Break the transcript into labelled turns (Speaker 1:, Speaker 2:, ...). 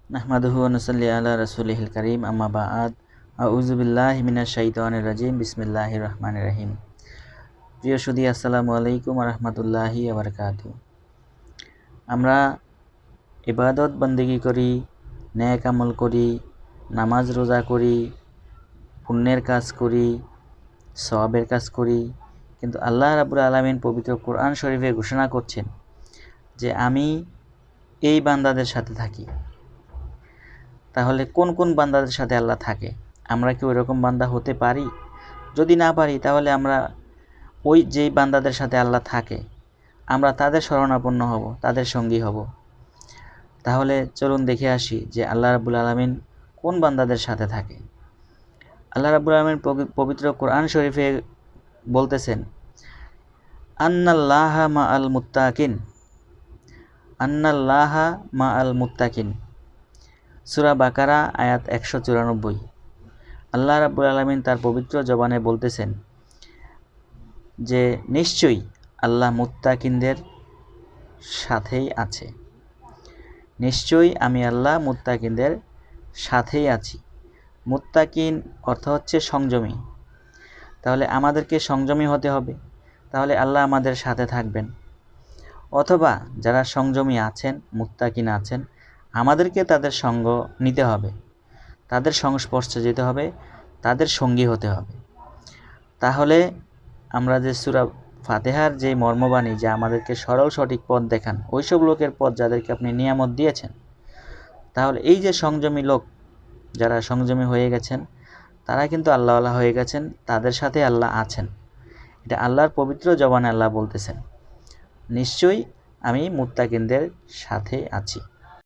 Speaker 1: নাহমাদুহু ওয়া নুসাল্লি আলা রাসূলিহিল কারীম আম্মা বা'দ আউযু বিল্লাহি মিনাশ শাইতানির রাজীম বিসমিল্লাহির রহমানির রহিম। প্রিয় সুধী, আসসালামু আলাইকুম ওয়া রাহমাতুল্লাহি ওয়া বারাকাতুহু। আমরা ইবাদত বন্দেগী করি, নেক আমল করি, নামাজ রোজা করি, পুণ্যের কাজ করি, সওয়াবের কাজ করি, কিন্তু আল্লাহ রাব্বুল আলামিন পবিত্র কোরআন শরীফে ঘোষণা করছেন যে আমি এই বান্দাদের সাথে থাকি। তাহলে কোন কোন বান্দাদের সাথে আল্লাহ থাকে? আমরা কি ওইরকম বান্দা হতে পারি? যদি না পারি, তাহলে আমরা ওই যেই বান্দাদের সাথে আল্লাহ থাকে আমরা তাদের শরণাপন্ন হব, তাদের সঙ্গী হব। তাহলে চলুন দেখে আসি যে আল্লাহ রাব্বুল আলামিন কোন বান্দাদের সাথে থাকে। আল্লাহ রাব্বুল আলামিন পবিত্র কোরআন শরীফে বলতেছেন, আন্নাল্লাহা মাআল মুত্তাকিন, আন্নাল্লাহা মাআল মুত্তাকিন। সূরা বাকারা আয়াত 194। আল্লাহ রাব্বুল আলামিন তার পবিত্র জবানে বলতেছেন যে নিশ্চয়ই আল্লাহ মুত্তাকিনদের সাথেই আছে। নিশ্চয়ই আমি আল্লাহ মুত্তাকিনদের সাথেই আছি। মুত্তাকিন অর্থ হচ্ছে সংযমী। তাহলে আমাদেরকে সংযমী হতে হবে, তাহলে আল্লাহ আমাদের সাথে থাকবেন। অথবা যারা সংযমী আছেন, মুত্তাকিন আছেন, আমাদেরকে তাদের সঙ্গ নিতে হবে, তাদের সংস্পর্শে যেতে হবে, তাদের সঙ্গী হতে হবে। তাহলে আমরা যে সূরা ফাতিহার যে মর্মবাণী, যা আমাদেরকে সরল সঠিক পথ দেখান, ওইসব লোকের পথ যাদেরকে আপনি নিয়ামত দিয়েছেন, তাহলে এই যে সংযমী লোক, যারা সংযমী হয়ে গেছেন, তারা কিন্তু আল্লাহওয়ালা হয়ে গেছেন, তাদের সাথে আল্লাহ আছেন। এটা আল্লাহর পবিত্র জবানে আল্লাহ বলতেছেন, নিশ্চয়ই আমি মুত্তাকিনদের সাথে আছি।